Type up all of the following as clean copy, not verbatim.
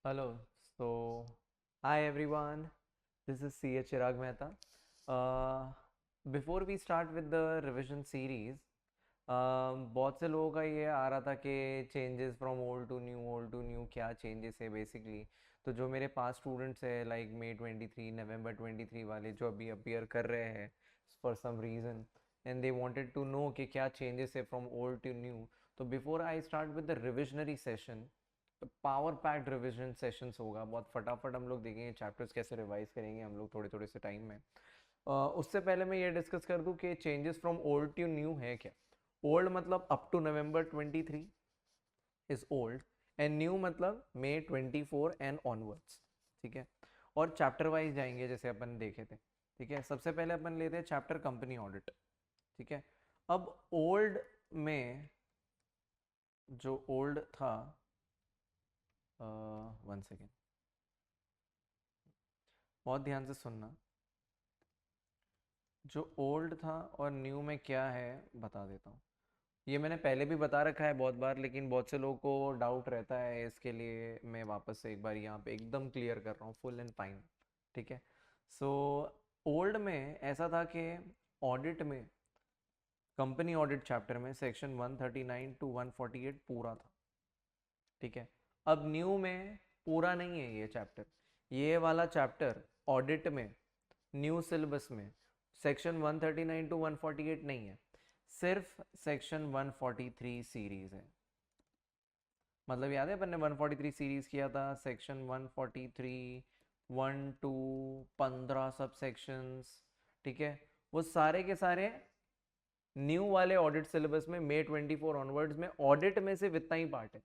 Hello. Hi everyone. This is CA Chirag Mehta. Before we start with the revision series, बहुत से लोगों का ये आ रहा था कि changes from old to new क्या चेंजेस है बेसिकली। तो जो मेरे पास स्टूडेंट्स है लाइक मई 23 नवंबर 23 वाले जो अभी अपीयर कर रहे हैं for some reason and they wanted to know कि क्या चेंजेस है फ्रॉम ओल्ड टू न्यू। तो before I start with the revisionary session, तो पावर पैक्ड रिविजन सेशंस होगा, बहुत फटाफट हम लोग देखेंगे चैप्टर्स कैसे रिवाइज करेंगे हम लोग थोड़े थोड़े से टाइम में। उससे पहले मैं ये डिस्कस कर दूं कि changes from old to new है क्या। ओल्ड मतलब up to November 23 is old, and new मतलब May 24 एंड ऑनवर्ड्स। ठीक है, और चैप्टर वाइज जाएंगे जैसे अपन देखे थे। ठीक है, सबसे पहले अपन लेते हैं चैप्टर कंपनी ऑडिट। ठीक है, अब ओल्ड में जो ओल्ड था, वन सेकेंड, बहुत ध्यान से सुनना। जो ओल्ड था और न्यू में क्या है बता देता हूँ। ये मैंने पहले भी बता रखा है बहुत बार, लेकिन बहुत से लोगों को डाउट रहता है, इसके लिए मैं वापस से एक बार यहाँ पे एकदम क्लियर कर रहा हूँ फुल एंड फाइन। ठीक है, सो ओल्ड में ऐसा था कि ऑडिट में, कंपनी ऑडिट चैप्टर में सेक्शन 139 टू 148 पूरा था। ठीक है, अब न्यू में पूरा नहीं है ये चैप्टर। ये वाला चैप्टर ऑडिट में न्यू सिलेबस में सेक्शन 139 टू 148 नहीं है, सिर्फ सेक्शन 143 सीरीज है। मतलब याद है अपन ने 143 सीरीज किया था, सेक्शन 143 1 टू 15 सब सेक्शंस। ठीक है, वो सारे के सारे न्यू वाले ऑडिट सिलेबस में May 24 ऑनवर्ड्स में ऑडिट में सिर्फ इतना ही पार्ट है।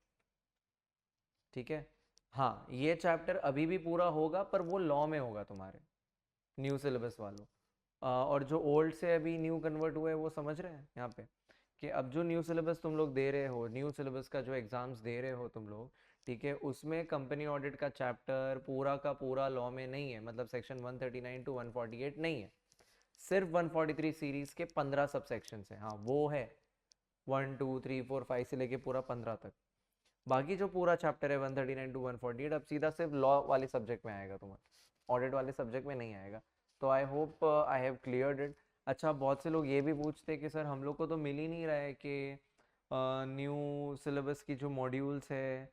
ठीक है, हाँ ये चैप्टर अभी भी पूरा होगा पर वो लॉ में होगा तुम्हारे न्यू सिलेबस वालों। और जो ओल्ड से अभी न्यू कन्वर्ट हुआ है वो समझ रहे हैं यहाँ पे कि अब जो न्यू सिलेबस तुम लोग दे रहे हो, न्यू सिलेबस का जो एग्जाम्स दे रहे हो तुम लोग, ठीक है, उसमें कंपनी ऑडिट का चैप्टर पूरा का पूरा लॉ में नहीं है, मतलब सेक्शन 139 टू 148 नहीं है, सिर्फ 143 सीरीज के 15 सब सेक्शन है। हाँ वो है 1 2 3 4 5 से लेके पूरा 15 तक। बाकी जो पूरा चैप्टर है 139 टू 148 अब सीधा सिर्फ लॉ वाले सब्जेक्ट में आएगा तुम्हारे, ऑडिट वाले सब्जेक्ट में नहीं आएगा। तो I hope I have cleared it. अच्छा, बहुत से लोग ये भी पूछते हैं कि सर हम लोग को तो मिल ही नहीं रहा है कि न्यू सिलेबस की जो मॉड्यूल्स है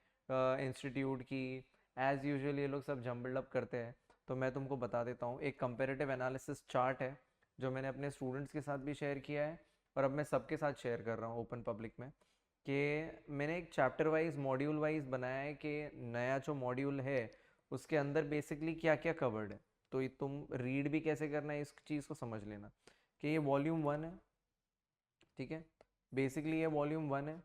इंस्टीट्यूट की, एज़ यूजुअल ये लोग सब जम्बल्ड अप करते हैं। तो मैं तुमको बता देता हूँ, एक कंपेरेटिव एनालिसिस चार्ट है जो मैंने अपने स्टूडेंट्स के साथ भी शेयर किया है और अब मैं सबके साथ शेयर कर रहा हूँ ओपन पब्लिक में, कि मैंने एक चैप्टर वाइज मॉड्यूल वाइज बनाया है कि नया जो मॉड्यूल है उसके अंदर बेसिकली क्या क्या कवर्ड है। तो ये तुम रीड भी कैसे करना है इस चीज़ को समझ लेना कि ये वॉल्यूम 1 है। ठीक है, बेसिकली ये वॉल्यूम 1 है,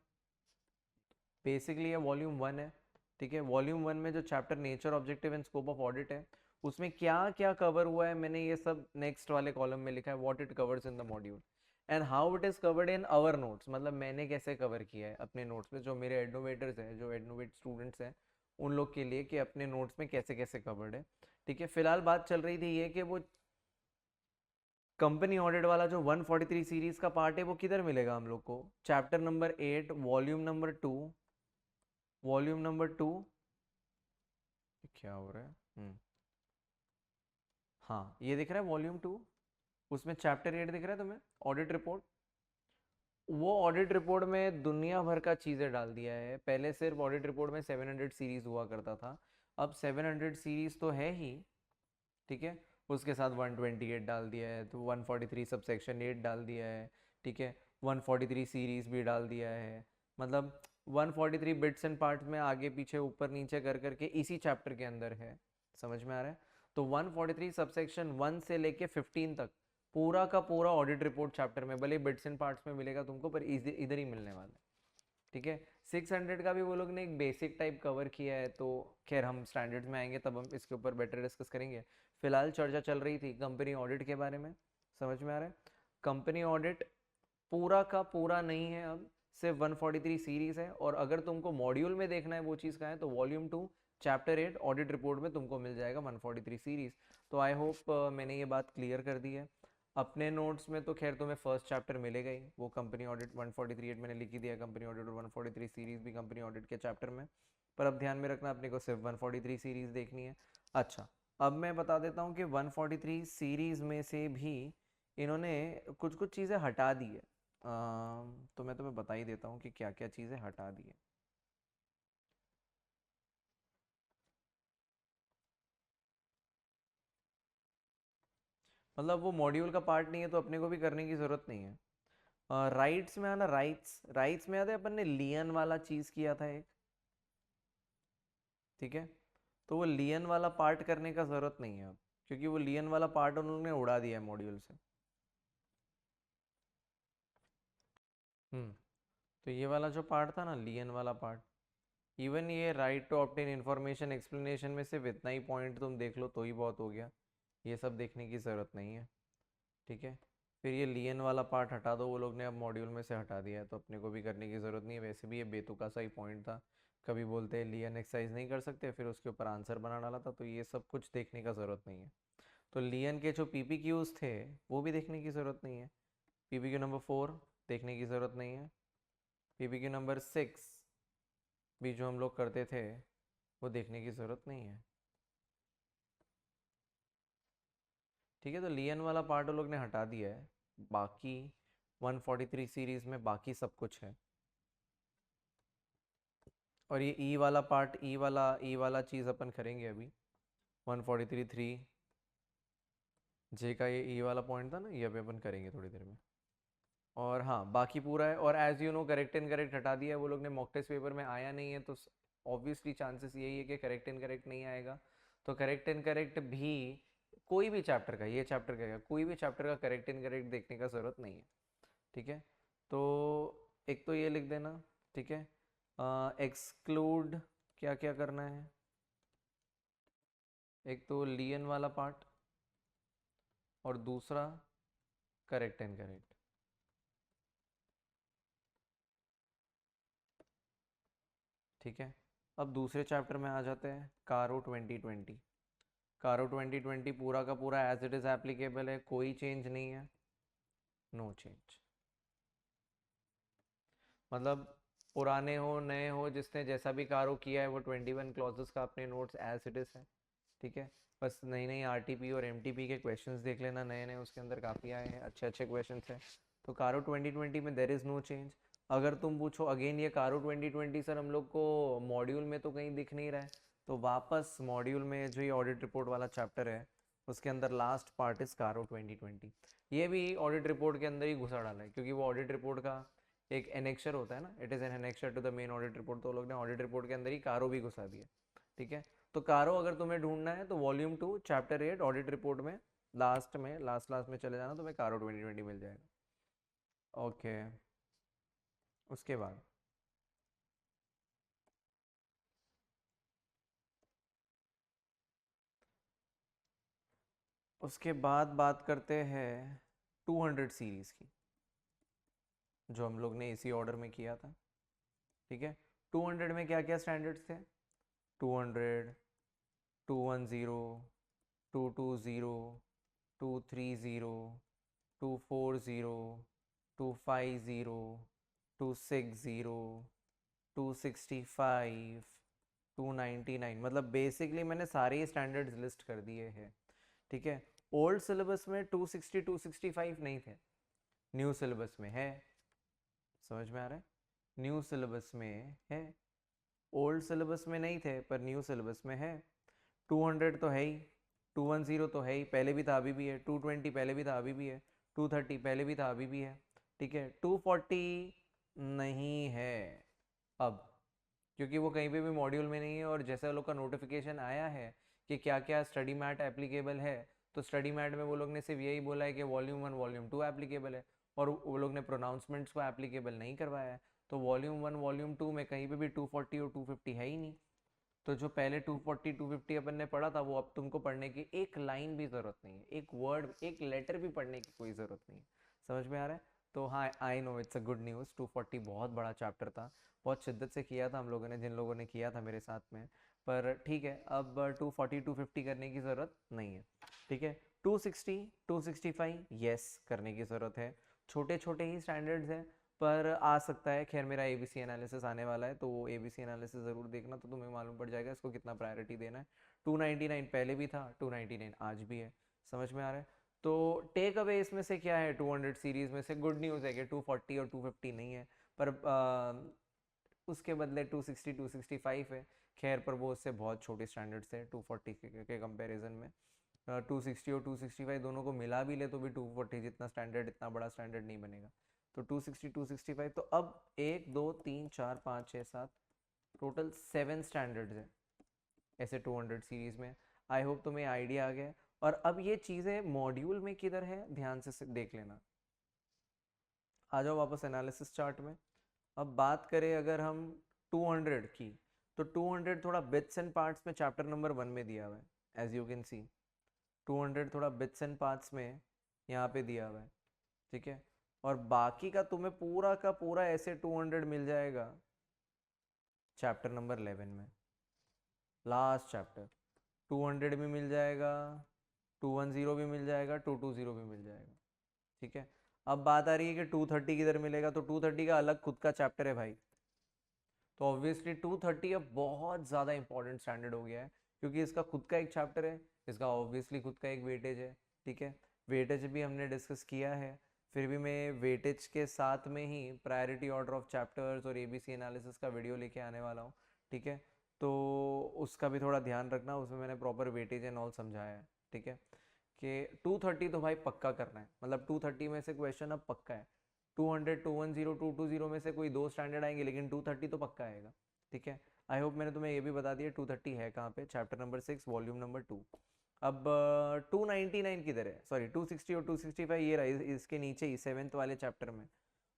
बेसिकली ये वॉल्यूम 1 है। ठीक है, वॉल्यूम 1 में जो chapter nature objective and scope of audit है उसमें क्या क्या कवर हुआ है मैंने ये सब नेक्स्ट वाले कॉलम में लिखा है, what it covers in the module and how it is covered in our notes, मतलब मैंने कैसे कवर किया है अपने नोट्स में, जो मेरे एडनोवेटर्स हैं, जो एडनोवेट स्टूडेंट्स हैं उन लोग के लिए, कि अपने नोट्स में कैसे कैसे कवर्ड है। ठीक है, फिलहाल बात चल रही थी ये कि वो कंपनी ऑडिट वाला जो 143 सीरीज का पार्ट है वो किधर मिलेगा हम लोग को, chapter number 8 volume number 2, volume number 2। क्या हो रहा है? हाँ ये दिख रहा है वॉल्यूम 2, उसमें चैप्टर 8 दिख रहा है तुम्हें, ऑडिट रिपोर्ट। वो ऑडिट रिपोर्ट में दुनिया भर का चीज़ें डाल दिया है, पहले सिर्फ ऑडिट रिपोर्ट में 700 सीरीज हुआ करता था, अब 700 सीरीज तो है ही। ठीक है, उसके साथ 128 डाल दिया है, तो 143 सब सेक्शन 8 डाल दिया है। ठीक है, 143 सीरीज भी डाल दिया है, मतलब 143 बिट्स एंड पार्ट्स में आगे पीछे ऊपर नीचे कर करके इसी चैप्टर के अंदर है। समझ में आ रहा है? तो 143 सबसेक्शन 1 से लेके 15 तक पूरा का पूरा ऑडिट रिपोर्ट चैप्टर में, भले बिट्स एंड पार्ट्स में मिलेगा तुमको पर इधर ही मिलने वाला है। ठीक है, 600 का भी वो लोग ने एक बेसिक टाइप कवर किया है, तो खैर हम स्टैंडर्ड्स में आएंगे तब हम इसके ऊपर बेटर डिस्कस करेंगे। फिलहाल चर्चा चल रही थी कंपनी ऑडिट के बारे में। समझ में आ रहा है? कंपनी ऑडिट पूरा का पूरा नहीं है अब, सिर्फ 143 सीरीज है, और अगर तुमको मॉड्यूल में देखना है वो चीज़ का है तो वॉल्यूम 2 चैप्टर 8 ऑडिट रिपोर्ट में तुमको मिल जाएगा 143 सीरीज। तो आई होप मैंने ये बात क्लियर कर दी है। अपने नोट्स में तो खैर तुम्हें फर्स्ट चैप्टर मिलेगा ही, वो कंपनी ऑडिट 143 मैंने लिख ही दिया, कंपनी ऑडिट और 143 सीरीज भी कंपनी ऑडिट के चैप्टर में। पर अब ध्यान में रखना अपने को सिर्फ 143 सीरीज देखनी है। अच्छा, अब मैं बता देता हूँ कि 143 सीरीज में से भी इन्होंने कुछ कुछ चीज़ें हटा दी है। तो मैं तुम्हें बता ही देता हूँ कि क्या क्या चीज़ें हटा दी है। मतलब वो मॉड्यूल का पार्ट नहीं है तो अपने को भी करने की ज़रूरत नहीं है। राइट्स में आना, राइट्स राइट्स में याद है अपन ने लियन वाला चीज़ किया था एक, ठीक है। तो वो लियन वाला पार्ट करने का ज़रूरत नहीं है अब, क्योंकि वो लियन वाला पार्ट उन्होंने उड़ा दिया है मॉड्यूल से। हम्म। तो ये वाला जो पार्ट था ना, लियन वाला पार्ट, इवन ये right to obtain information explanation में सिर्फ इतना ही पॉइंट तुम देख लो तो ही बहुत हो गया, ये सब देखने की ज़रूरत नहीं है, ठीक है। फिर ये लियन वाला पार्ट हटा दो, वो लोग ने अब मॉड्यूल में से हटा दिया है तो अपने को भी करने की ज़रूरत नहीं है। वैसे भी ये बेतुका सा ही पॉइंट था, कभी बोलते हैं लियन एक्सरसाइज नहीं कर सकते, फिर उसके ऊपर आंसर बना डाला था, तो ये सब कुछ देखने का ज़रूरत नहीं है। तो लियन के जो पीपीक्यूज थे वो भी देखने की ज़रूरत नहीं है। पीपीक्यू नंबर 4 देखने की ज़रूरत नहीं है। पीपीक्यू नंबर 6 भी जो हम लोग करते थे वो देखने की ज़रूरत नहीं है, ठीक है। तो लियन वाला पार्ट वो लोग ने हटा दिया है, बाकी 143 सीरीज में बाकी सब कुछ है। और ये ई वाला पार्ट, ई वाला चीज़ अपन करेंगे अभी। 143 3 जे का ये ई वाला पॉइंट था ना, ये अभी अपन करेंगे थोड़ी देर में। और हाँ, बाकी पूरा है। और as you know correct and correct हटा दिया है वो लोग ने, मॉक टेस्ट पेपर में आया नहीं है तो ऑब्वियसली चांसेस यही है कि करेक्ट एंड करेक्ट नहीं आएगा। तो करेक्ट एंड करेक्ट भी कोई भी चैप्टर का, ये चैप्टर का कोई भी चैप्टर का करेक्ट एंड करेक्ट देखने का ज़रूरत नहीं है, ठीक है। तो एक तो ये लिख देना, ठीक है। एक्सक्लूड क्या क्या करना है, एक तो लियन वाला पार्ट और दूसरा करेक्ट एंड करेक्ट, ठीक है। अब दूसरे चैप्टर में आ जाते हैं, कारो 2020। कारो 2020 पूरा का पूरा एज इट इज़ एप्लीकेबल है, कोई चेंज नहीं है, नो चेंज। मतलब पुराने हो नए हो, जिसने जैसा भी कारो किया है वो 21 क्लॉजेस का अपने नोट्स एज इट इज़ है, ठीक है। बस नई नई आरटीपी और एमटीपी के क्वेश्चंस देख लेना, नए नए उसके अंदर काफ़ी आए हैं, अच्छे अच्छे क्वेश्चंस हैं। तो कारो 2020 में देर इज़ नो चेंज। अगर तुम पूछो अगेन ये कारो 2020 सर हम लोग को मॉड्यूल में तो कहीं दिख नहीं रहा है, तो वापस मॉड्यूल में जो ये ऑडिट रिपोर्ट वाला चैप्टर है उसके अंदर लास्ट पार्ट इज़ कारो 2020। ये भी ऑडिट रिपोर्ट के अंदर ही घुसा डाला है, क्योंकि वो ऑडिट रिपोर्ट का एक एनेक्चर होता है ना, it is an annexure to the main audit report, तो लोग ने ऑडिट रिपोर्ट के अंदर ही कारो भी घुसा दिया, ठीक है। तो कारो अगर तुम्हें ढूंढना है तो वॉल्यूम 2 चैप्टर 8 ऑडिट रिपोर्ट में लास्ट लास्ट में चले जाना, तुम्हें कारो 2020 मिल जाएगा। ओके, उसके बाद उसके बाद बात करते हैं 200 सीरीज की, जो हम लोग ने इसी ऑर्डर में किया था, ठीक है। 200 में क्या क्या स्टैंडर्ड्स थे? 200, 210, 220, 230, 240, 250, 260, 265, 299, मतलब बेसिकली मैंने सारे स्टैंडर्ड्स लिस्ट कर दिए हैं, ठीक है। ओल्ड सिलेबस में 260 265 नहीं थे, न्यू सिलेबस में है, समझ में आ रहा है? न्यू सिलेबस में है, ओल्ड सिलेबस में नहीं थे पर न्यू सिलेबस में है। 200 तो है ही, 210 तो है ही, पहले भी था अभी भी है, 220 पहले भी था अभी भी है, 230 पहले भी था अभी भी है, ठीक है। 240 नहीं है अब, क्योंकि वो कहीं पे भी मॉड्यूल में नहीं है। और जैसा लोग का नोटिफिकेशन आया है कि क्या क्या स्टडी मैट एप्लीकेबल है, तो स्टडी मैट में वो लोग ने सिर्फ यही बोला है कि वॉल्यूम 1 वॉल्यूम 2 एप्लीकेबल है, और वो लोग ने प्रोनाउंसमेंट्स को एप्लीकेबल नहीं करवाया है। तो वॉल्यूम 1 वॉल्यूम 2 में कहीं पे भी 240 और 250 है ही नहीं। तो जो पहले 240 250 अपन ने पढ़ा था वो अब तुमको पढ़ने की एक लाइन भी ज़रूरत नहीं है, एक वर्ड एक लेटर भी पढ़ने की कोई ज़रूरत नहीं है, समझ में आ रहा है? तो हाँ, I know it's a good news, 240 बहुत बड़ा चैप्टर था, बहुत शिद्दत से किया था हम लोगों ने, जिन लोगों ने किया था मेरे साथ में। पर ठीक है, अब 240 250 करने की ज़रूरत नहीं है, ठीक है। 260 265 यस करने की ज़रूरत है, छोटे छोटे ही स्टैंडर्ड्स हैं, पर आ सकता है। खैर मेरा एबीसी एनालिसिस आने वाला है, तो एबीसी एनालिसिस ज़रूर देखना, तो तुम्हें मालूम पड़ जाएगा इसको कितना प्रायोरिटी देना है। 299 पहले भी था, 299 आज भी है। समझ में आ रहा है? तो टेक अवे इसमें से क्या है? 200 सीरीज़ में से गुड न्यूज़ है कि 240 और 250 नहीं है, पर उसके बदले 260 265 है। खैर पर वो उससे बहुत छोटे स्टैंडर्ड्स है 240 के कंपैरिजन में। 260 और 265 दोनों को मिला भी ले तो भी 240 जितना स्टैंडर्ड, इतना बड़ा स्टैंडर्ड नहीं बनेगा। तो 260 265, तो अब 1 2 3 4 5 6 7 टोटल 7 स्टैंडर्ड्स हैं ऐसे 200 सीरीज में। आई होप तुम्हें आइडिया आ गया। और अब ये चीज़ें मॉड्यूल में किधर है ध्यान से देख लेना। आ जाओ वापस एनालिसिस चार्ट में। अब बात करें अगर हम 200 की, तो 200 थोड़ा बिट्स एंड पार्ट्स में चैप्टर नंबर 1 में दिया हुआ है, एज यू कैन सी। 200 थोड़ा बिट्स एंड पार्ट्स में यहाँ पे दिया हुआ है, ठीक है। और बाकी का तुम्हें पूरा का पूरा ऐसे 200 मिल जाएगा चैप्टर नंबर 11 में, लास्ट चैप्टर। 200 भी मिल जाएगा, 210 भी मिल जाएगा, 220 भी मिल जाएगा, ठीक है। अब बात आ रही है कि 230 किधर मिलेगा, तो 230 का अलग खुद का चैप्टर है भाई। तो ऑब्वियसली 230 अब बहुत ज़्यादा इंपॉर्टेंट स्टैंडर्ड हो गया है, क्योंकि इसका खुद का एक चैप्टर है, इसका ऑब्वियसली खुद का एक वेटेज है, ठीक है। वेटेज भी हमने डिस्कस किया है, फिर भी मैं वेटेज के साथ में ही प्रायोरिटी ऑर्डर ऑफ चैप्टर्स और एबीसी एनालिसिस का वीडियो लेके आने वाला हूँ, ठीक है। तो उसका भी थोड़ा ध्यान रखना, उसमें मैंने प्रॉपर वेटेज एंड ऑल समझाया है, ठीक है। कि 230 तो भाई पक्का करना है, मतलब 230 में से क्वेश्चन अब पक्का है। 200 210 220 में से कोई 2 स्टैंडर्ड आएंगे, लेकिन 230 तो पक्का आएगा, ठीक है। आई होप मैंने तुम्हें ये भी बता दिया 230 है कहाँ पे, चैप्टर नंबर 6 वॉल्यूम नंबर 2। अब 299 किधर है, सॉरी 260 और 265 ये रहा इसके नीचे ही 7th वाले चैप्टर में,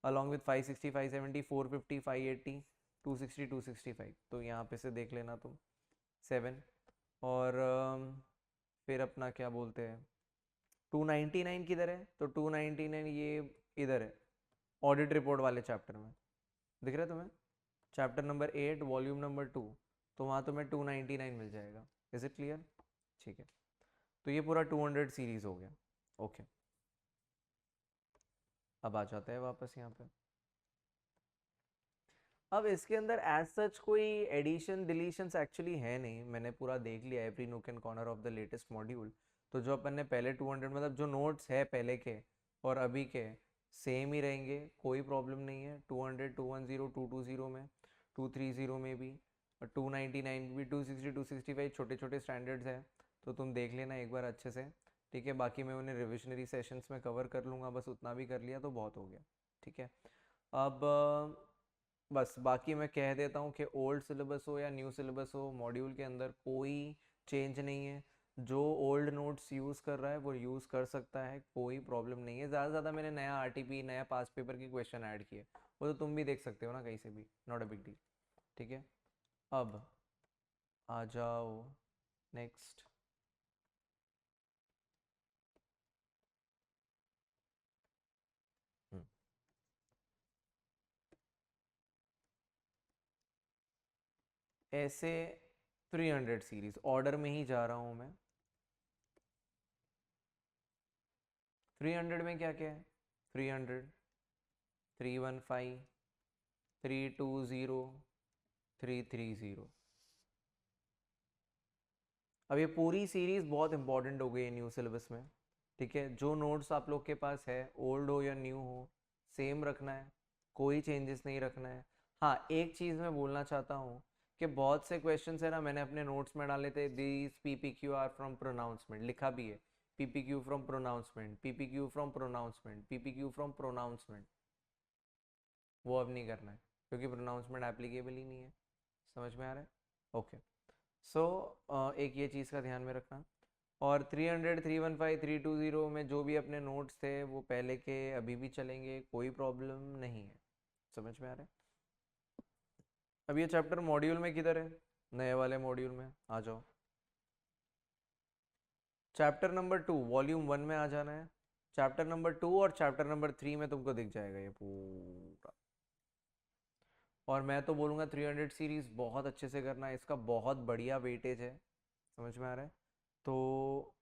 अलॉन्ग विथ 560 570 450 580 260 265। तो यहाँ पे से देख लेना तुम 7। और फिर अपना क्या बोलते हैं 299 किधर है, तो 299 ये इधर है, ऑडिट रिपोर्ट वाले चैप्टर में। दिख रहा है तुम्हें? चैप्टर नंबर 8 वॉल्यूम नंबर 2, तो वहाँ तुम्हें 299 मिल जाएगा। Is it clear? ठीक है। तो ये पूरा 200 सीरीज हो गया। ओके, अब आ जाता है वापस यहाँ पे। अब इसके अंदर एज सच कोई एडिशन डिलीशंस एक्चुअली है नहीं, मैंने पूरा देख लिया every nook and corner of the latest module. तो जो अपन ने पहले 200 मतलब जो नोट्स है पहले के और अभी के सेम ही रहेंगे, कोई प्रॉब्लम नहीं है। 200 210 220 में, 230 में भी, और 299 भी, 260 265 छोटे छोटे स्टैंडर्ड्स हैं, तो तुम देख लेना एक बार अच्छे से, ठीक है। बाकी मैं उन्हें रिविजनरी सेशंस में कवर कर लूँगा, बस उतना भी कर लिया तो बहुत हो गया, ठीक है। अब बस बाकी मैं कह देता हूँ कि ओल्ड सिलेबस हो या न्यू सिलेबस हो, मॉड्यूल के अंदर कोई चेंज नहीं है। जो ओल्ड नोट्स यूज़ कर रहा है वो यूज़ कर सकता है, कोई प्रॉब्लम नहीं है। ज़्यादा से ज़्यादा मैंने नया आरटीपी, नया पास पेपर की क्वेश्चन ऐड किए, वो तो तुम भी देख सकते हो ना कहीं से भी, नॉट अ बिग डील, ठीक है। अब आ जाओ नेक्स्ट। ऐसे 300 सीरीज ऑर्डर में ही जा रहा हूँ मैं। 300 में क्या क्या है? 300, 315, 320, 330। अब ये पूरी सीरीज बहुत इंपॉर्टेंट हो गई है न्यू सिलेबस में, ठीक है। जो नोट्स आप लोग के पास है, ओल्ड हो या न्यू हो, सेम रखना है, कोई चेंजेस नहीं रखना है। हाँ, एक चीज़ मैं बोलना चाहता हूँ कि बहुत से क्वेश्चन है ना, मैंने अपने नोट्स में डाले थे, these PPQ are from pronouncement, लिखा भी है PPQ from pronouncement, PPQ from pronouncement, PPQ from pronouncement. वो अब नहीं करना है, क्योंकि प्रोनाउंसमेंट एप्लीकेबल ही नहीं है। समझ में आ रहा है? ओके। सो एक ये चीज़ का ध्यान में रखना। और 300 315 320 में जो भी अपने नोट्स थे वो पहले के अभी भी चलेंगे, कोई प्रॉब्लम नहीं है। समझ में आ रहा है? अब ये चैप्टर मॉड्यूल में किधर है? नए वाले मॉड्यूल में आ जाओ। चैप्टर नंबर 2 वॉल्यूम 1 में आ जाना है। चैप्टर नंबर 2 और चैप्टर नंबर 3 में तुमको दिख जाएगा ये पूरा। और मैं तो बोलूँगा 300 सीरीज़ बहुत अच्छे से करना है, इसका बहुत बढ़िया वेटेज है। समझ में आ रहा है? तो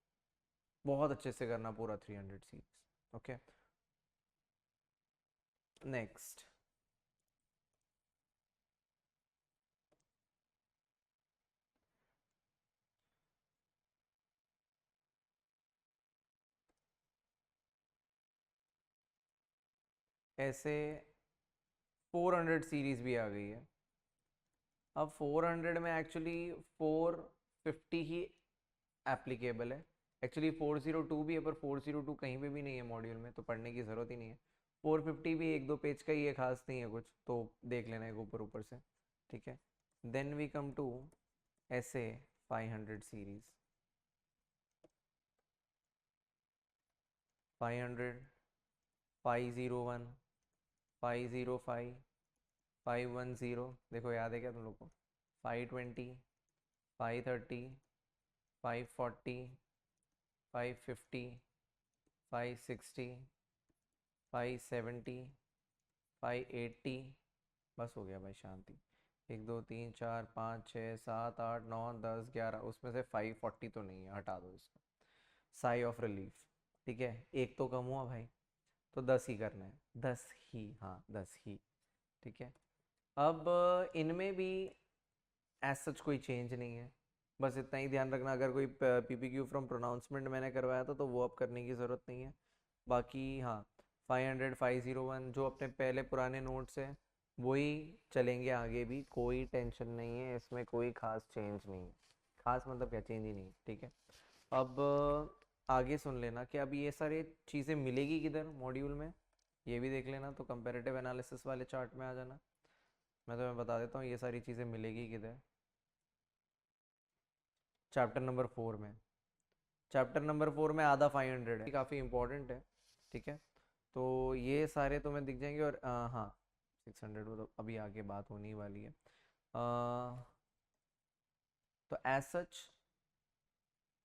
बहुत अच्छे से करना पूरा 300 सीरीज़। Okay, next. ऐसे 400 सीरीज भी आ गई है। अब 400 में एक्चुअली 450 ही एप्लीकेबल है। एक्चुअली 402 भी है, पर 402 कहीं पे भी नहीं है मॉड्यूल में, तो पढ़ने की ज़रूरत ही नहीं है। 450 भी एक दो पेज का ही है, खास नहीं है कुछ, तो देख लेना एक ऊपर ऊपर से, ठीक है। देन वी कम टू ऐसे 500 सीरीज। 500, 501, 505, 510, देखो याद है क्या तुम लोग को? 520, 530, 540, 550, 560, 570, 580। बस हो गया भाई, शांति। 1 2 3 4 5 6 7 8 9 10 11, उसमें से 540 तो नहीं है, हटा दो इसको। साई ऑफ रिलीफ, ठीक है, एक तो कम हुआ भाई, तो 10 ही करना है, 10 ही, हाँ 10 ही, ठीक है। अब इनमें भी एज सच कोई चेंज नहीं है, बस इतना ही ध्यान रखना, अगर कोई पीपीक्यू फ्रॉम प्रोनाउंसमेंट मैंने करवाया था तो वो अब करने की ज़रूरत नहीं है। बाकी हाँ, 500, 501 जो अपने पहले पुराने नोट्स हैं वही चलेंगे आगे भी, कोई टेंशन नहीं है इसमें, कोई खास चेंज नहीं है। खास मतलब क्या, चेंज ही नहीं, ठीक है। अब आगे सुन लेना कि अब ये सारी चीज़ें मिलेगी किधर मॉड्यूल में, ये भी देख लेना। तो कंपैरेटिव एनालिसिस वाले चार्ट में आ जाना, मैं तुम्हें बता देता हूँ ये सारी चीज़ें मिलेगी किधर। चैप्टर नंबर 4 में, चैप्टर नंबर 4 में आधा 500 है, काफ़ी इंपॉर्टेंट है, ठीक है। तो ये सारे तुम्हें दिख जाएंगे, और हाँ 600 तो अभी आगे बात होने वाली है। तो एज सच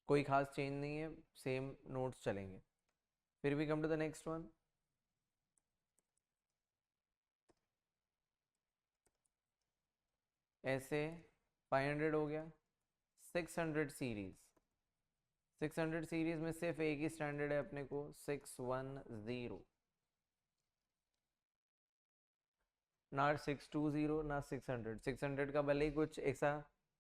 कोई खास चेंज नहीं है, सेम नोट्स चलेंगे। फिर भी come to the next one. ऐसे 500 हो गया। 600 सीरीज, 600 सीरीज में सिर्फ एक ही स्टैंडर्ड है अपने को, 610। ना 620 ना 600। 600 का भले ही कुछ ऐसा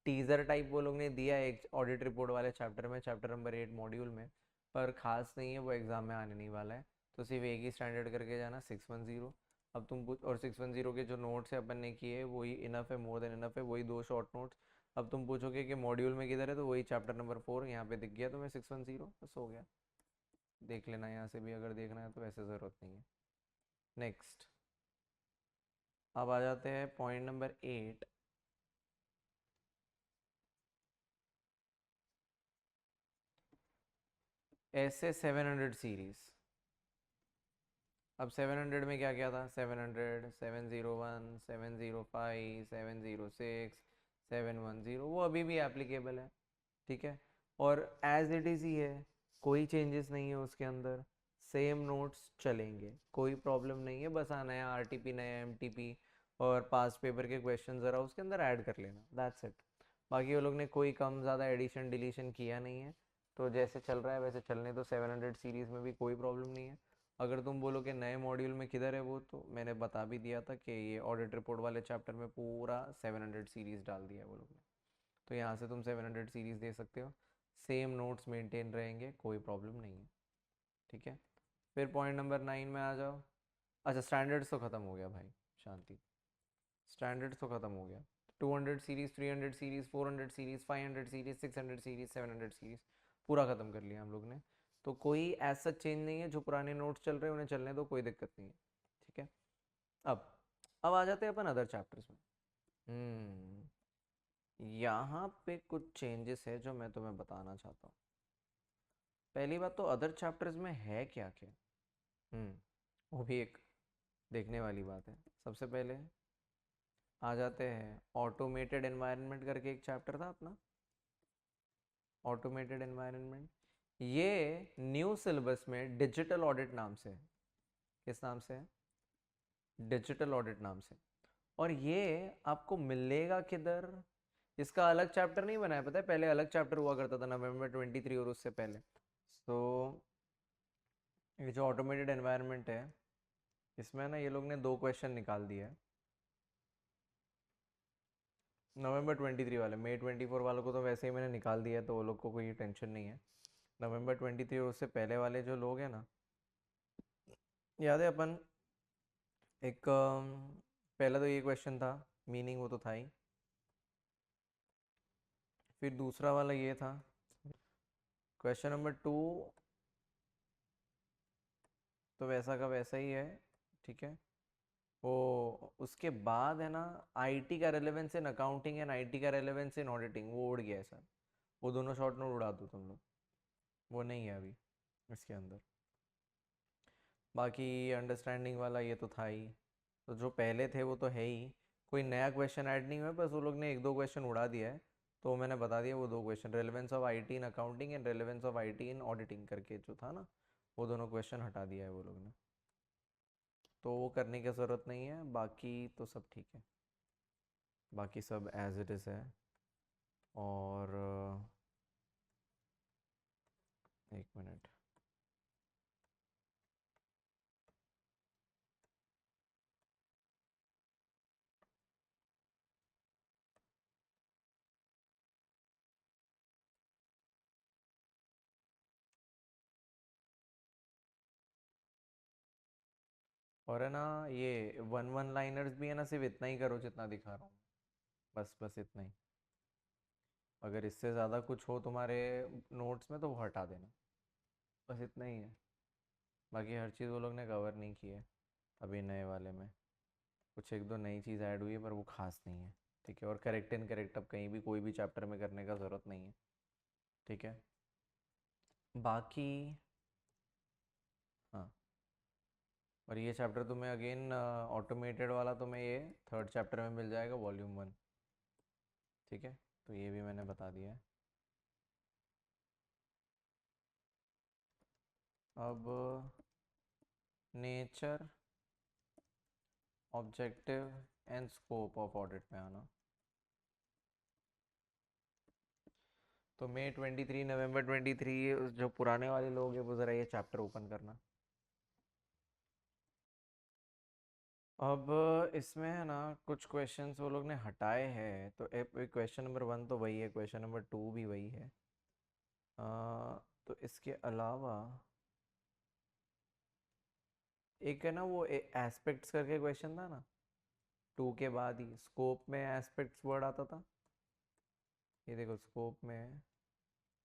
टीजर टाइप वो लोग ने दिया है एक ऑडिट रिपोर्ट वाले चैप्टर में, चैप्टर नंबर 8 मॉड्यूल में, पर खास नहीं है, वो एग्जाम में आने नहीं वाला है। तो सिर्फ एक ही स्टैंडर्ड करके जाना, 610। अब तुम पूछ, और 610 के जो नोट्स है अपन ने किए वही इनफ है, मोर देन इनफ है, वही दो शॉर्ट नोट्स। अब तुम पूछोगे कि मॉड्यूल में किधर है, तो वही चैप्टर नंबर 4 यहाँ पे दिख गया तुम्हें, 610, बस हो गया। देख लेना यहाँ से भी अगर देखना है तो, वैसे ज़रूरत नहीं है। नेक्स्ट, अब आ जाते हैं पॉइंट नंबर 8। ऐसे 700 सीरीज। अब 700 में क्या क्या था? 700, 701, 705, 706, 710, वो अभी भी एप्लीकेबल है, ठीक है। और एज इट इज़ ही है, कोई चेंजेस नहीं है उसके अंदर, सेम नोट्स चलेंगे, कोई प्रॉब्लम नहीं है। बस हाँ, नया आरटीपी, नया एमटीपी और पास पेपर के क्वेश्चन ज़रा उसके अंदर ऐड कर लेना, दैट्स इट। बाकी वो लोग ने कोई कम ज़्यादा एडिशन डिलीशन किया नहीं है, तो जैसे चल रहा है वैसे चलने। तो 700 सीरीज़ में भी कोई प्रॉब्लम नहीं है। अगर तुम बोलो कि नए मॉड्यूल में किधर है वो, तो मैंने बता भी दिया था कि ये ऑडिट रिपोर्ट वाले चैप्टर में पूरा 700 सीरीज़ डाल दिया है वो लोग ने। तो यहाँ से तुम 700 सीरीज़ दे सकते हो, सेम नोट्स मेंटेन रहेंगे, कोई प्रॉब्लम नहीं है, ठीक है। फिर पॉइंट नंबर 9 में आ जाओ। अच्छा, स्टैंडर्ड्स तो ख़त्म हो गया भाई, शांति। स्टैंडर्ड्स तो ख़त्म हो गया। 200 series, 300 series, 400 series, 500 series, 600 series, 700 series, पूरा ख़त्म कर लिया हम लोग ने। तो कोई ऐसा चेंज नहीं है, जो पुराने नोट्स चल रहे हैं उन्हें चलने दो, कोई दिक्कत नहीं है, ठीक है। अब अब आ जाते हैं अपन अदर चैप्टर्स में। यहाँ पे कुछ चेंजेस है जो मैं तुम्हें बताना चाहता हूँ। पहली बात तो अदर चैप्टर्स में है क्या क्या, वो भी एक देखने वाली बात है। सबसे पहले आ जाते हैं ऑटोमेटेड एनवायरनमेंट करके एक चैप्टर था अपना, ऑटोमेटेड एनवायरनमेंट। ये न्यू सिलेबस में डिजिटल ऑडिट नाम से है। किस नाम से है? डिजिटल ऑडिट नाम से। और ये आपको मिलेगा किधर? इसका अलग चैप्टर नहीं बनाया, पता है पहले अलग चैप्टर हुआ करता था नवंबर 23 और उससे पहले। तो ये जो ऑटोमेटेड एनवायरनमेंट है, इसमें ना ये लोग ने दो क्वेश्चन निकाल दिया है। नवंबर 23 वाले, मई 24 वालों को तो वैसे ही मैंने निकाल दिया है, तो वो लोग को कोई टेंशन नहीं है। नवंबर 23 और उससे पहले वाले जो लोग हैं ना, याद है अपन एक पहला तो ये क्वेश्चन था, मीनिंग वो तो था ही। फिर दूसरा वाला ये था, क्वेश्चन नंबर 2 तो वैसा का वैसा ही है, ठीक है। वो उसके बाद है ना, आईटी का relevance in accounting and IT का रेलेवेंस इन ऑडिटिंग, वो उड़ गया है सर। वो दोनों शॉर्ट नोट उड़ा दो तुम लोग, वो नहीं है अभी इसके अंदर। बाकी अंडरस्टैंडिंग वाला ये तो था ही, तो जो पहले थे वो तो है ही। कोई नया क्वेश्चन ऐड नहीं हुआ, बस वो लोग ने एक दो क्वेश्चन उड़ा दिया है। तो मैंने बता दिया वो दो question, relevance of IT in accounting and relevance of IT in auditing करके जो था ना, वो दोनों क्वेश्चन हटा दिया है वो लोग ने। तो वो करने की ज़रूरत नहीं है, बाकी तो सब ठीक है। बाकी सब एज इट इज़ है। और 1 मिनट। और है ना, ये वन वन लाइनर्स भी है ना, सिर्फ इतना ही करो जितना दिखा रहा हूँ। बस बस इतना ही। अगर इससे ज़्यादा कुछ हो तुम्हारे नोट्स में तो वो हटा देना। बस इतना ही है। बाकी हर चीज़ वो लोग ने कवर नहीं की है अभी नए वाले में। कुछ एक दो नई चीज़ ऐड हुई है पर वो खास नहीं है, ठीक है। और करेक्ट इन करेक्ट अब कहीं भी कोई भी चैप्टर में करने का ज़रूरत नहीं है, ठीक है। बाकी हाँ, और ये चैप्टर तुम्हें अगेन ऑटोमेटेड वाला तुम्हें ये थर्ड चैप्टर में मिल जाएगा, वॉल्यूम 1, ठीक है। तो ये भी मैंने बता दिया है। अब nature, objective and scope of audit में आना। तो मई 23 नवंबर 23, जो पुराने वाले लोग हैं वो ज़रा ये चैप्टर ओपन करना। अब इसमें है ना कुछ क्वेश्चंस वो लोग ने हटाए हैं, तो क्वेश्चन नंबर 1 तो वही है, क्वेश्चन नंबर 2 भी वही है। तो इसके अलावा एक है ना, वो एस्पेक्ट्स करके क्वेश्चन था ना, 2 के बाद ही स्कोप में एस्पेक्ट्स वर्ड आता था। ये देखो स्कोप में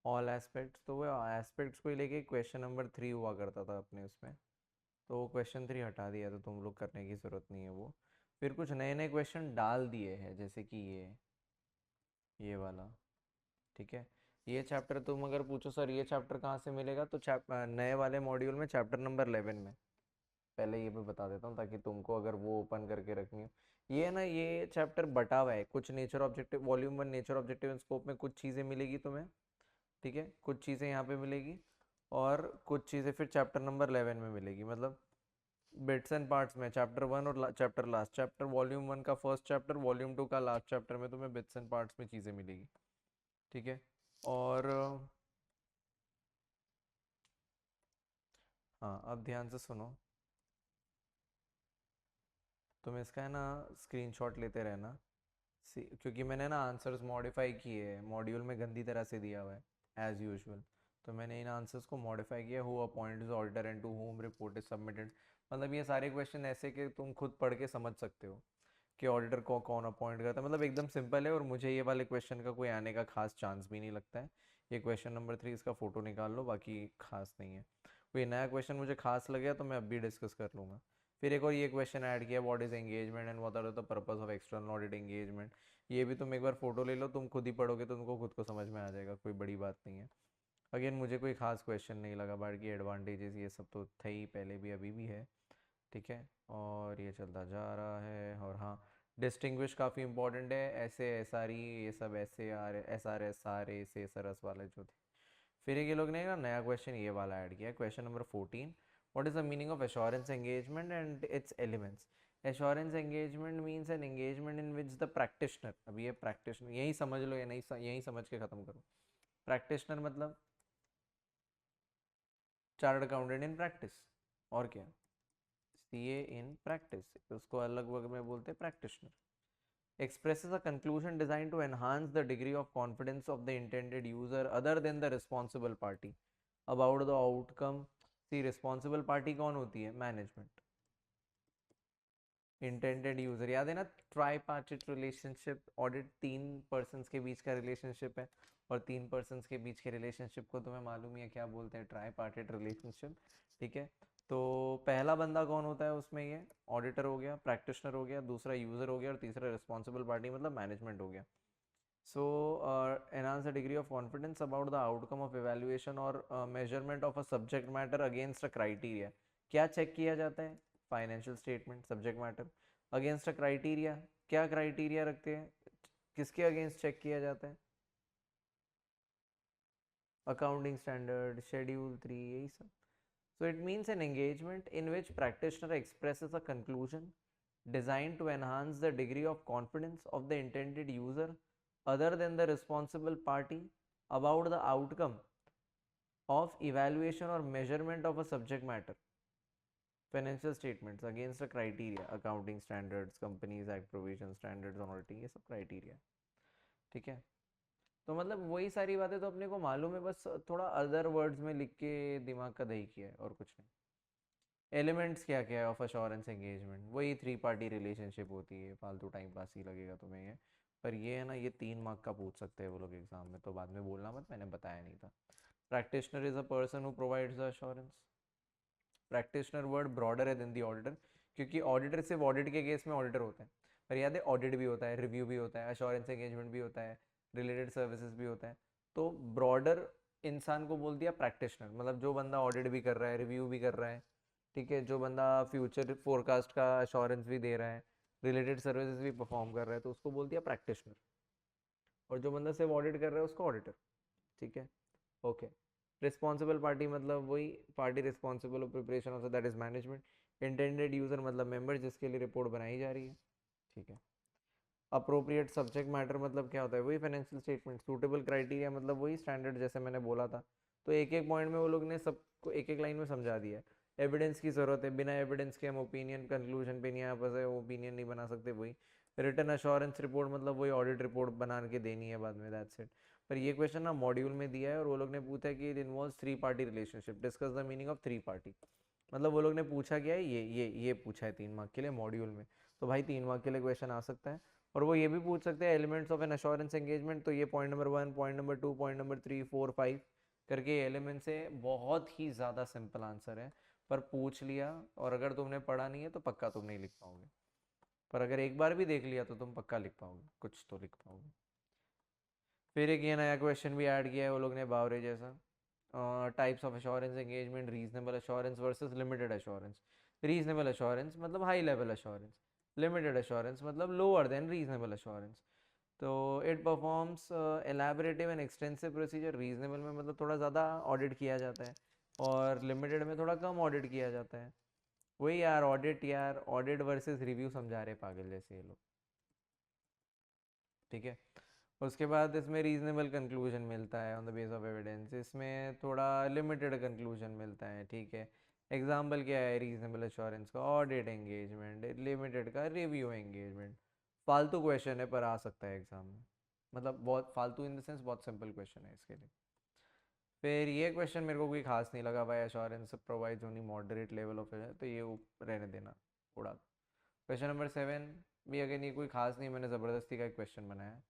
ऑल एस्पेक्ट्स, तो वो एस्पेक्ट्स को ही लेके क्वेश्चन नंबर 3 हुआ करता था अपने उसमें। तो वो क्वेश्चन 3 हटा दिया, तो तुम लोग करने की ज़रूरत नहीं है वो। फिर कुछ नए नए क्वेश्चन डाल दिए हैं, जैसे कि ये वाला, ठीक है। ये चैप्टर तुम अगर पूछो सर ये चैप्टर कहाँ से मिलेगा, तो नए वाले मॉड्यूल में चैप्टर नंबर 11 में। पहले ये भी बता देता हूँ ताकि तुमको अगर वो ओपन करके रखनी हो। ये है ना, ये चैप्टर बटा हुआ है कुछ, nature objective volume 1 nature objective and scope में कुछ चीज़ें मिलेगी तुम्हें, ठीक है। कुछ चीज़ें यहाँ पे मिलेगी, और कुछ चीज़ें फिर चैप्टर नंबर 11 में मिलेगी। मतलब बिट्स एंड पार्ट्स में चैप्टर 1 और चैप्टर लास्ट चैप्टर, वॉल्यूम 1 का फर्स्ट चैप्टर, वॉल्यूम 2 का लास्ट चैप्टर में तुम्हें बिट्स एंड पार्ट्स में चीज़ें मिलेगी, ठीक है। और हाँ, अब ध्यान से सुनो। तुम इसका है ना स्क्रीनशॉट लेते रहना, क्योंकि मैंने ना आंसर्स मॉडिफाई किए हैं, मॉड्यूल में गंदी तरह से दिया हुआ है एज यूजुअल। तो मैंने इन आंसर्स को मॉडिफाई किया, who appoints auditor and to whom report is submitted. मतलब ये सारे क्वेश्चन ऐसे कि तुम खुद पढ़ के समझ सकते हो कि ऑडिटर को कौन अपॉइंट करता है। मतलब एकदम सिंपल है, और मुझे ये वाले क्वेश्चन का कोई आने का खास चांस भी नहीं लगता है। ये क्वेश्चन नंबर 3, इसका फ़ोटो निकाल लो, बाकी खास नहीं है। कोई नया क्वेश्चन मुझे खास लगे तो मैं अभी डिस्कस कर लूँगा। फिर एक और ये क्वेश्चन ऐड किया, what is engagement and what are the purpose of external audit engagement. ये भी तुम एक बार फोटो ले लो, तुम खुद ही पढ़ोगे तो तुमको खुद को समझ में आ जाएगा, कोई बड़ी बात नहीं है। अगेन मुझे कोई खास क्वेश्चन नहीं लगा, बाकी एडवांटेजेस ये सब तो थे ही पहले भी, अभी भी है, ठीक है। और ये चलता जा रहा है। और हाँ, डिस्टिंग्विश काफ़ी इंपॉर्टेंट है, ऐसे एस आर ई ये सब, ऐसे R S R S R A से सरस वाले जो थे। फिर ये लोग ने ना नया क्वेश्चन ये वाला ऐड किया, question number 14, what is the meaning of assurance engagement and it's elements. Assurance engagement means an engagement in which the practitioner, अब ये प्रैक्टिशनर यही समझ लो, ये नहीं यही समझ के ख़त्म करो। प्रैक्टिशनर मतलब चार्टर्ड अकाउंटेंट इन प्रैक्टिस, और क्या, सीए इन प्रैक्टिस, उसको अलग वर्ग में बोलते हैं practitioner. Expresses a conclusion designed to enhance the degree of confidence of the intended user other than the responsible party about the outcome। See, responsible party कौन होती है? मैनेजमेंट। इंटेंडेड यूजर, याद है ना, ट्राईपार्टिट रिलेशनशिप, ऑडिट 3 पर्सन्स के बीच का relationship है, और 3 पर्सन्स के बीच के रिलेशनशिप को तुम्हें मालूम ही है क्या बोलते हैं, ट्राईपार्टिट रिलेशनशिप। ठीक है, तो पहला बंदा कौन होता है उसमें, ये ऑडिटर हो गया, प्रैक्टिशनर हो गया, दूसरा यूजर हो गया, और तीसरा रिस्पॉन्सिबल पार्टी मतलब मैनेजमेंट हो गया। So, enhance the degree of confidence about the outcome of evaluation or measurement of a subject matter against a criteria। क्या चेक किया जाता है, financial statement, subject matter against a criteria. क्या criteria रखते हैं, किसके अगेंस्ट चेक किया जाता है, अकाउंटिंग स्टैंडर्ड, शेड्यूल 3, यही सब। So it means an engagement in which practitioner expresses a conclusion designed to enhance the degree of confidence of the intended user other than the responsible party about the outcome of evaluation or measurement of a subject matter, financial statements against a criteria, accounting standards, companies act provision, standards on auditing, ये सब criteria। ठीक है, तो मतलब वही सारी बातें तो अपने को मालूम है, बस थोड़ा अदर वर्ड्स में लिख के दिमाग का दही किया है और कुछ नहीं। एलिमेंट्स क्या क्या है ऑफ अश्योरेंस एंगेजमेंट, वही 3 पार्टी रिलेशनशिप होती है, फालतू टाइम पास ही लगेगा तुम्हें ये, पर ये है ना, ये 3 मार्क का पूछ सकते हैं वो लोग एग्जाम में, तो बाद में बोलना मत मैंने बताया नहीं था। Practitioner is a person who provides the assurance. Practitioner word broader है देन दी ऑडिटर, क्योंकि ऑडिटर सिर्फ ऑडिट के केस में ऑडिटर होता है, पर याद है ऑडिट भी होता है, रिव्यू भी होता है, अश्योरेंस एंगेजमेंट भी होता है, रिलेटेड सर्विसेज भी होता है। तो ब्रॉडर इंसान को बोल दिया प्रैक्टिशनर, मतलब जो बंदा ऑडिट भी कर रहा है, रिव्यू भी कर रहा है, ठीक है, जो बंदा फ्यूचर फोरकास्ट का अश्योरेंस भी दे रहा है, रिलेटेड सर्विसेज भी परफॉर्म कर रहा है, तो उसको बोल दिया प्रैक्टिशनर। और जो बंदा सिर्फ ऑडिट कर रहा है उसको ऑडिटर। ठीक है, ओके। रिस्पॉन्सिबल पार्टी मतलब वही party responsible of preparation of that is management. Intended user मतलब मेंबर जिसके लिए रिपोर्ट बनाई जा रही है। ठीक है। अप्रोप्रिएट सब्जेक्ट मैटर मतलब क्या होता है, वही फाइनेंशियल स्टेटमेंट। सूटेबल क्राइटेरिया मतलब वही स्टैंडर्ड, जैसे मैंने बोला था। तो एक एक पॉइंट में वो लोग ने सबको एक एक लाइन में समझा दिया। एविडेंस की जरूरत है, बिना एविडेंस के हम ओपिनियन कंक्लूजन पे नहीं आ पाए, ओपिनियन नहीं बना सकते, वही। रिटर्न अश्योरेंस रिपोर्ट मतलब वही ऑडिट रिपोर्ट बना के देनी है बाद में, दैट्स इट। पर ये क्वेश्चन ना मॉड्यूल में दिया है, और वो लोग ने पूछा कि it involves 3 party relationship, discuss the meaning of 3 party. मतलब वो लोग ने पूछा क्या है, ये पूछा है 3 मार्क के लिए मॉड्यूल में। तो भाई 3 मार्क के लिए क्वेश्चन आ सकता है। और वो ये भी पूछ सकते हैं elements of an assurance engagement, तो ये point number 1, point number 2, point number 3, 4, 5 करके एलिमेंट्स है। बहुत ही ज़्यादा सिंपल आंसर है, पर पूछ लिया, और अगर तुमने पढ़ा नहीं है तो पक्का तुम नहीं लिख पाओगे, पर अगर एक बार भी देख लिया तो तुम पक्का लिख पाओगे, कुछ तो लिख पाओगे। फिर एक ये नया क्वेश्चन भी ऐड किया है वो लोग ने, बावरे जैसा। Types of assurance engagement, reasonable assurance versus limited assurance. Reasonable assurance मतलब high level assurance, limited assurance मतलब लोअर देन रीजनेबल अश्योरेंस। तो it performs elaborative and extensive procedure. Reasonable में मतलब थोड़ा ज़्यादा ऑडिट किया जाता है, और लिमिटेड में थोड़ा कम ऑडिट किया जाता है। वही यार ऑडिट, यार ऑडिट वर्सेस रिव्यू समझा रहे पागल जैसे ये लोग। ठीक है, उसके बाद इसमें रीजनेबल कंक्लूजन मिलता है on the base of evidence, इसमें थोड़ा लिमिटेड कंक्लूजन मिलता है। ठीक है, एग्जाम्पल क्या है रीजनेबल एश्योरेंस का, ऑडिट एंगेजमेंट, लिमिटेड का रिव्यू एंगेजमेंट। फालतू क्वेश्चन है पर आ सकता है एग्जाम में, मतलब बहुत फालतू इन द सेंस बहुत सिंपल क्वेश्चन है इसके लिए। फिर ये क्वेश्चन मेरे को कोई खास नहीं लगा भाई, assurance provides only moderate level of, तो ये रहने देना, उड़ा। क्वेश्चन नंबर 7 भी अगर ये कोई खास नहीं, मैंने ज़बरदस्ती का एक क्वेश्चन बनाया,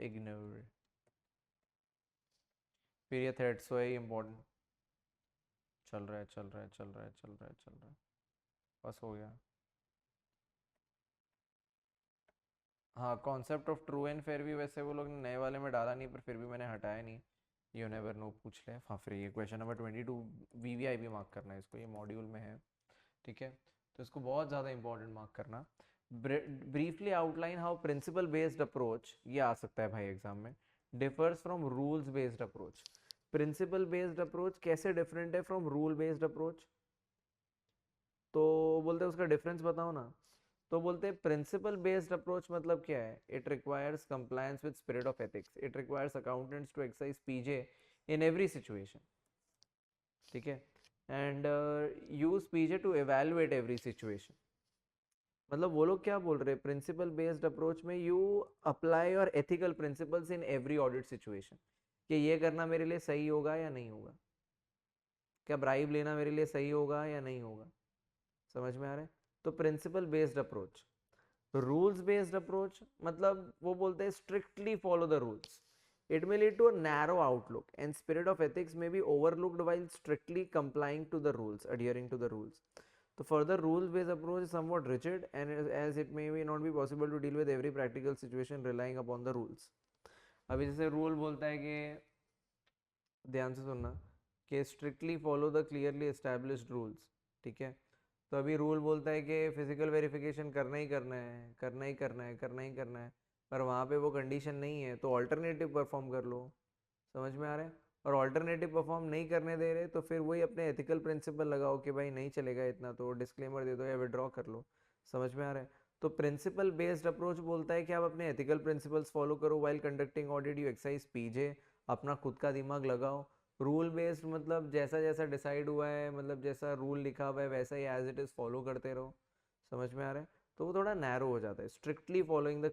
इग्नोर। फिर ये थ्रेड्स वही इंपॉर्टेंट, चल रहा है चल रहा है चल रहा है चल रहा है चल रहा है, बस हो गया। हाँ, concept of true and fair भी वैसे वो लोग ने नए वाले में डाला नहीं, पर फिर भी मैंने हटाया नहीं। यू नेवर नो पूछ ले। हाँ, फिर ये क्वेश्चन नंबर 22 वीवीआई भी मार्क करना है इसको, ये मॉड्यूल में है। ठीक है, तो इसको बहुत ज़्यादा इंपॉर्टेंट मार्क करना। Briefly outline how principal based approach, ये आ सकता है भाई एग्जाम में, differs from rules based approach. Principal based approach कैसे डिफरेंट है फ्रॉम रूल बेस्ड अप्रोच, तो बोलते हैं उसका डिफरेंस बताओ ना। तो बोलते हैं प्रिंसिपल बेस्ड अप्रोच मतलब क्या है, it requires compliance with spirit of ethics, it requires accountants to exercise PJ in every situation. ठीक है, and use PJ to evaluate every situation. मतलब वो लोग क्या बोल रहे हैं, प्रिंसिपल बेस्ड अप्रोच में you apply your ethical principles in every audit situation, कि ये करना मेरे लिए सही होगा या नहीं होगा, क्या ब्राइब लेना मेरे लिए सही होगा या नहीं होगा। समझ में आ रहा है। तो principal based approach. Rules based approach मतलब वो बोलते हैं strictly follow the rules. It may lead to a narrow outlook and spirit of ethics may be overlooked while strictly complying to the rules, adhering to the rules. The further rules-based approach is somewhat rigid and as it may not be possible to deal with every practical situation relying upon the rules. अभी जैसे rule बोलता है कि ध्यान से सुनना कि strictly follow the clearly established rules, ठीक है। तो अभी रूल बोलता है कि फिजिकल वेरिफिकेशन करना ही करना है, करना ही करना है, करना ही करना है, पर वहाँ पे वो कंडीशन नहीं है तो ऑल्टरनेटिव परफॉर्म कर लो। समझ में आ रहा है? और ऑल्टरनेटिव परफॉर्म नहीं करने दे रहे तो फिर वही अपने एथिकल प्रिंसिपल लगाओ कि भाई नहीं चलेगा इतना, तो डिस्क्लेमर दे दो या विड्रॉ कर लो। समझ में आ रहा है? तो प्रिंसिपल बेस्ड अप्रोच बोलता है कि आप अपने एथिकल प्रिंसिपल्स फॉलो करो while conducting audit, you exercise PJ, अपना खुद का दिमाग लगाओ। रूल बेस्ड मतलब जैसा जैसा डिसाइड हुआ है, मतलब जैसा रूल लिखा हुआ है वैसा ही एज इट इज़ फॉलो करते रहो। समझ में आ रहा है? तो वो थोड़ा नैरो हो जाता है, strictly following the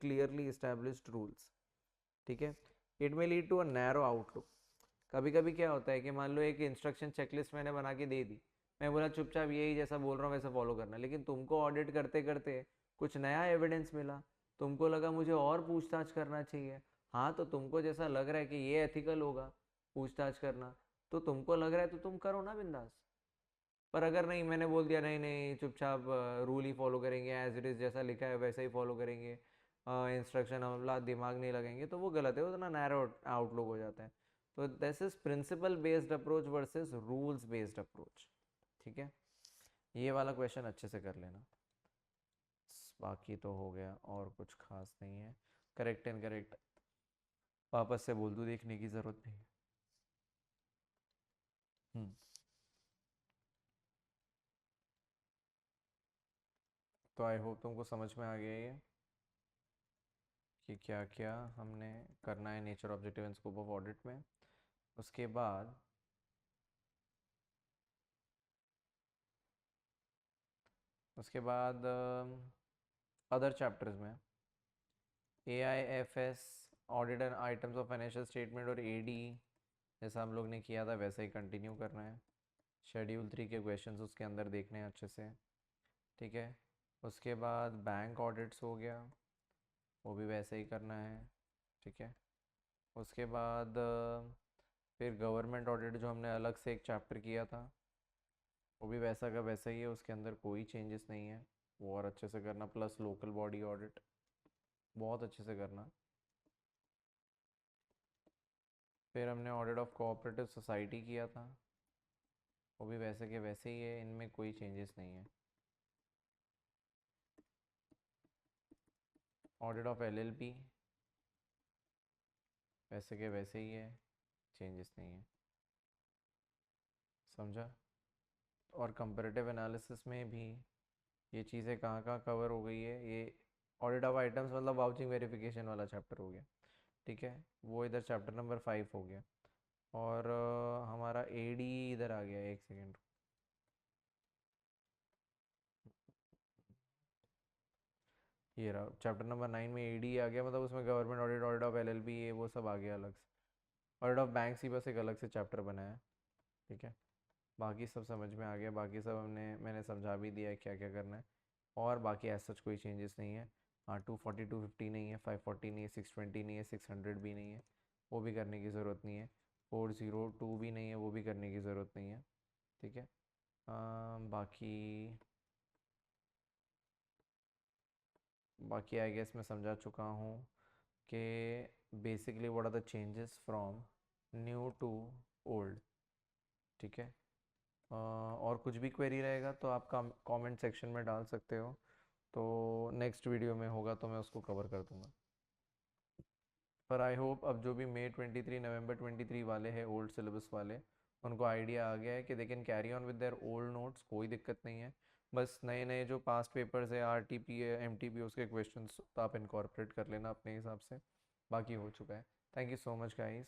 clearly established rules, ठीक है। It may lead to a narrow outlook. कभी कभी क्या होता है कि मान लो एक इंस्ट्रक्शन चेकलिस्ट मैंने बना के दे दी, मैं बोला चुपचाप यही जैसा बोल रहा हूँ वैसा फॉलो करना, लेकिन तुमको ऑडिट करते करते कुछ नया एविडेंस मिला, तुमको लगा मुझे और पूछताछ करना चाहिए। हाँ, तो तुमको जैसा लग रहा है कि ये एथिकल होगा पूछताछ करना, तो तुमको लग रहा है तो तुम करो ना बिंदास। पर अगर नहीं, मैंने बोल दिया नहीं नहीं चुपचाप रूल ही फॉलो करेंगे, एज इट इज़ जैसा लिखा है वैसा ही फॉलो करेंगे, इंस्ट्रक्शन हमला दिमाग नहीं लगाएंगे, तो वो गलत है, उतना नैरो आउटलुक हो जाता है। तो this is principal based approach versus rules based approach, ठीक है। ये वाला क्वेश्चन अच्छे से कर लेना। बाकी तो हो गया और कुछ खास नहीं है। करेक्ट एंड करेक्ट वापस से बोल दूँ, देखने की ज़रूरत नहीं है। हम्म। तो आई होप तुमको समझ में आ गया ये कि क्या क्या हमने करना है nature, objective and scope of audit में। उसके बाद उसके बाद अदर चैप्टर्स में A I F S, audit and items of financial statement, और ए डी जैसा हम लोग ने किया था वैसे ही कंटिन्यू करना है। शेड्यूल 3 के क्वेश्चंस उसके अंदर देखने हैं अच्छे से, ठीक है। उसके बाद बैंक ऑडिट्स हो गया, वो भी वैसे ही करना है, ठीक है। उसके बाद फिर गवर्नमेंट ऑडिट जो हमने अलग से एक चैप्टर किया था, वो भी वैसा का वैसा ही है, उसके अंदर कोई चेंजेस नहीं है, वो और अच्छे से करना। प्लस लोकल बॉडी ऑडिट बहुत अच्छे से करना। फिर हमने ऑडिट ऑफ कोऑपरेटिव सोसाइटी किया था, वो भी वैसे के वैसे ही है, इनमें कोई चेंजेस नहीं है। ऑडिट ऑफ एलएलपी वैसे के वैसे ही है, चेंजेस नहीं है। समझा? और कंपैरेटिव एनालिसिस में भी ये चीज़ें कहाँ कहाँ कवर हो गई है, ये ऑडिट ऑफ आइटम्स मतलब वाउचिंग वेरिफिकेशन वाला चैप्टर हो गया, ठीक है। वो इधर चैप्टर नंबर 5 हो गया। और हमारा एडी इधर आ गया, एक सेकेंड। ये रहा चैप्टर नंबर 9 में एडी आ गया, मतलब उसमें government audit, audit of LLP, ये वो सब आ गया अलग से। ऑडिट ऑफ बैंक्स ही बस एक अलग से चैप्टर बनाया, ठीक है। बाकी सब समझ में आ गया, बाकी सब मैंने समझा भी दिया है क्या क्या करना है। और बाकी ऐसा सच कोई चेंजेस नहीं है। हाँ, 240 250 नहीं है, 540 नहीं है, 620 नहीं है, 600 भी नहीं है, वो भी करने की ज़रूरत नहीं है। 402 भी नहीं है, वो भी करने की ज़रूरत नहीं है, ठीक है। बाकी बाकी आई गेस मैं समझा चुका हूँ कि basically what are the changes from new to old, ठीक है। और कुछ भी क्वेरी रहेगा तो आप कमेंट सेक्शन में डाल सकते हो, तो नेक्स्ट वीडियो में होगा तो मैं उसको कवर कर दूंगा। पर आई होप अब जो भी मई 23 नवंबर 23 वाले हैं ओल्ड सिलेबस वाले, उनको आइडिया आ गया है कि they can carry on with their old notes, कोई दिक्कत नहीं है। बस नए नए जो पास्ट पेपर्स है, आर टी पी है, एम टी पी, उसके क्वेश्चंस तो आप इनकॉर्पोरेट कर लेना अपने हिसाब से, बाकी हो चुका है। Thank you so much guys.